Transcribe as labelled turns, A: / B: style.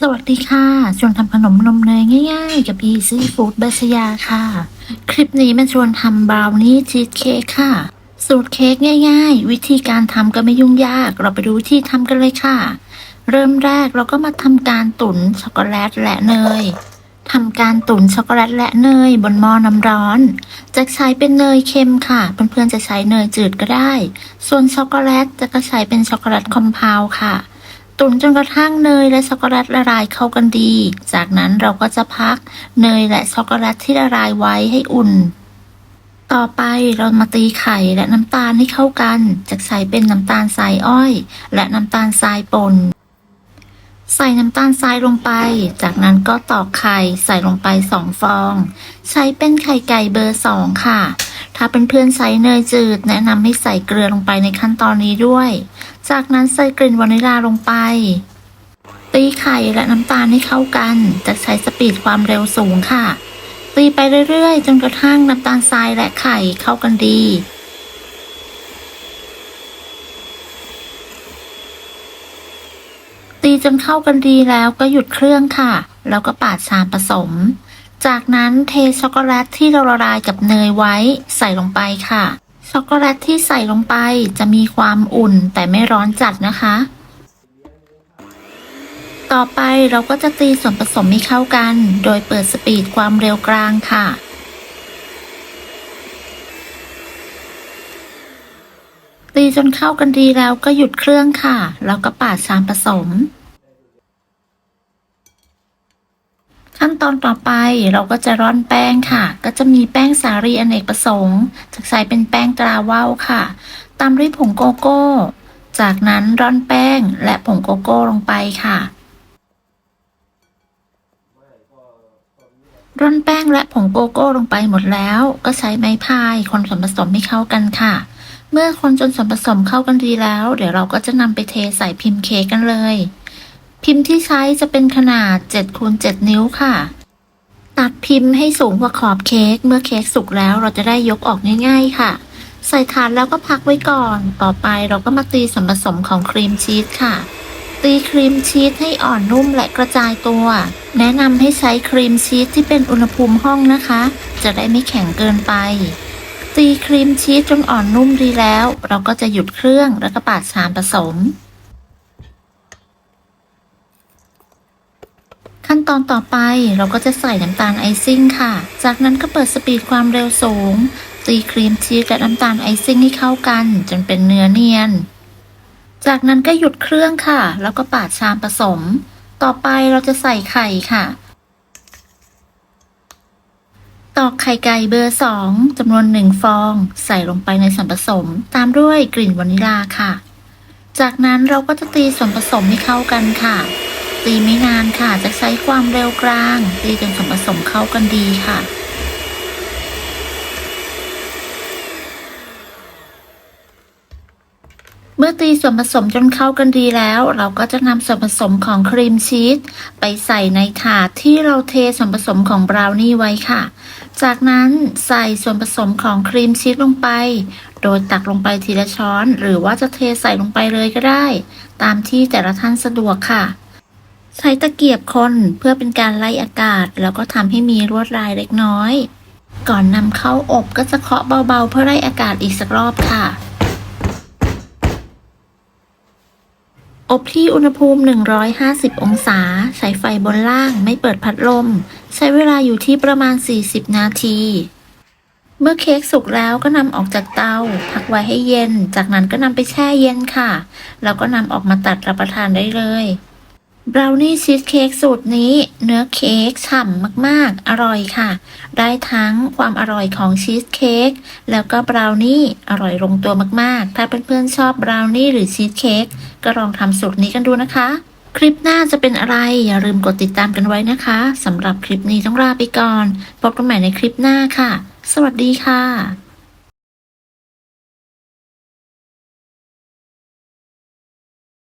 A: สวัสดีค่ะชวนทำขนมนมเนยง่ายๆกับ Easy Food บัสยาค่ะ คลิปนี้มาชวนทำบราวนี่ชีสเค้กค่ะ สูตรเค้กง่ายๆ วิธีการทำก็ไม่ยุ่งยาก เราไปดูวิธีทำกันเลยค่ะ เริ่มแรกเราก็มาทำการตุ๋นช็อกโกแลตและเนยทำการตุ๋นช็อกโกแลตและเนยบนหม้อน้ำร้อน จะใช้เป็นเนยเค็มค่ะ เพื่อนๆจะใช้เนยจืดก็ได้ ส่วนช็อกโกแลตจะก็ใช้เป็นช็อกโกแลตคอมเพลด์ค่ะ ตุ๋นจนกระทั่งเนยและช็อกโกแลตละลายเข้ากันดี จากนั้นเราก็จะพักเนยและช็อกโกแลตที่ละลายไว้ให้อุ่น ต่อไปเรามาตีไข่และน้ำตาลให้เข้ากันจะใช้เป็นน้ำตาลทรายอ้อยและน้ำตาลทรายป่น ใส่น้ำตาลทรายลงไป จากนั้นก็ตอกไข่ใส่ลงไป2 ฟอง ใช้เป็นไข่ไก่เบอร์2ค่ะ ถ้าเป็นเพื่อนใช้เนยจืดแนะนำให้ใส่เกลือลงไปในขั้นตอนนี้ด้วย จากนั้นใส่กลิ่นวานิลลาลงไป ตีไข่และน้ำตาลให้เข้ากัน จะใช้สปีดความเร็วสูงค่ะ ตีไปเรื่อยๆจนกระทั่งน้ำตาลทรายและไข่เข้ากันดี ตีจนเข้ากันดีแล้วก็หยุดเครื่องค่ะ แล้วก็ปาดชามผสม จากนั้นเทช็อกโกแลตที่เราละลายกับเนยไว้ใส่ลงไปค่ะ ช็อกโกแลตที่ใส่ลงไปจะมีความอุ่นแต่ไม่ร้อนจัดนะคะ ต่อไปเราก็จะตีส่วนผสมให้เข้ากัน โดยเปิดสปีดความเร็วกลางค่ะ ตีจนเข้ากันดีแล้วก็หยุดเครื่องค่ะ แล้วก็ปาดชามผสม ขั้นตอนต่อไปเราก็จะร่อนแป้งค่ะ ก็จะมีแป้งสาลีอเนกประสงค์จะใช้เป็นแป้งตราว่าวค่ะ ตามด้วยผงโกโก้ จากนั้นร่อนแป้งและผงโกโก้ลงไปค่ะ ร่อนแป้งและผงโกโก้ลงไปหมดแล้วก็ใช้ไม้พายคนส่วนผสมให้เข้ากันค่ะ เมื่อคนจนส่วนผสมเข้ากันดีแล้ว เดี๋ยวเราก็จะนำไปเทใส่พิมพ์เค้กกันเลย พิมพ์ที่ใช้จะเป็นขนาด7 คูณ 7 นิ้วค่ะ ตัดพิมพ์ให้สูงกว่าขอบเค้ก เมื่อเค้กสุกแล้วเราจะได้ยกออกง่ายๆค่ะ ใส่ถาดแล้วก็พักไว้ก่อน ต่อไปเราก็มาตีส่วนผสมของครีมชีสค่ะ ตีครีมชีสให้อ่อนนุ่มและกระจายตัว แนะนำให้ใช้ครีมชีสที่เป็นอุณหภูมิห้องนะคะ จะได้ไม่แข็งเกินไป ตีครีมชีสจนอ่อนนุ่มดีแล้ว เราก็จะหยุดเครื่องแล้วก็ปาดชามผสม ขั้นตอนต่อไปเราก็จะใส่น้ำตาลไอซิ่งค่ะ จากนั้นก็เปิดสปีดความเร็วสูง ตีครีมชีสและน้ำตาลไอซิ่งให้เข้ากันจนเป็นเนื้อเนียน จากนั้นก็หยุดเครื่องค่ะ แล้วก็ปาดชามผสม ต่อไปเราจะใส่ไข่ค่ะ ตอกไข่ไก่เบอร์2จำนวน1 ฟอง ใส่ลงไปในส่วนผสม ตามด้วยกลิ่นวานิลลาค่ะ จากนั้นเราก็จะตีส่วนผสมให้เข้ากันค่ะ ตีไม่นานค่ะ จะใช้ความเร็วกลาง ตีจนส่วนผสมเข้ากันดีค่ะ เมื่อตีส่วนผสมจนเข้ากันดีแล้ว เราก็จะนำส่วนผสมของครีมชีสไปใส่ในถาดที่เราเทส่วนผสมของบราวนี่ไว้ค่ะ จากนั้นใส่ส่วนผสมของครีมชีสลงไป โดยตักลงไปทีละช้อน หรือว่าจะเทใส่ลงไปเลยก็ได้ ตามที่แต่ละท่านสะดวกค่ะ ใช้ตะเกียบคนเพื่อเป็นการไล่อากาศ แล้วก็ทำให้มีลวดลายเล็กน้อย ก่อนนำเข้าอบก็จะเคาะเบาๆเพื่อไล่อากาศอีกสักรอบค่ะ อบที่อุณหภูมิ150 องศา ใช้ไฟบนล่างไม่เปิดพัดลม ใช้เวลาอยู่ที่ประมาณ40 นาที เมื่อเค้กสุกแล้วก็นำออกจากเตา พักไว้ให้เย็น จากนั้นก็นำไปแช่เย็นค่ะ แล้วก็นำออกมาตัดรับประทานได้เลยบราวนี่ชีสเค้กสูตรนี้เนื้อเค้กฉ่ำมากๆอร่อยค่ะ ได้ทั้งความอร่อยของชีสเค้กแล้วก็บราวนี่อร่อยลงตัวมากๆถ้าเพื่อนๆชอบบราวนี่หรือชีสเค้กก็ลองทำสูตรนี้กันดูนะคะ คลิปหน้าจะเป็นอะไรอย่าลืมกดติดตามกันไว้นะคะสำหรับคลิปนี้ต้องลาไปก่อนพบกันใหม่ในคลิปหน้าค่ะสวัสดีค่ะ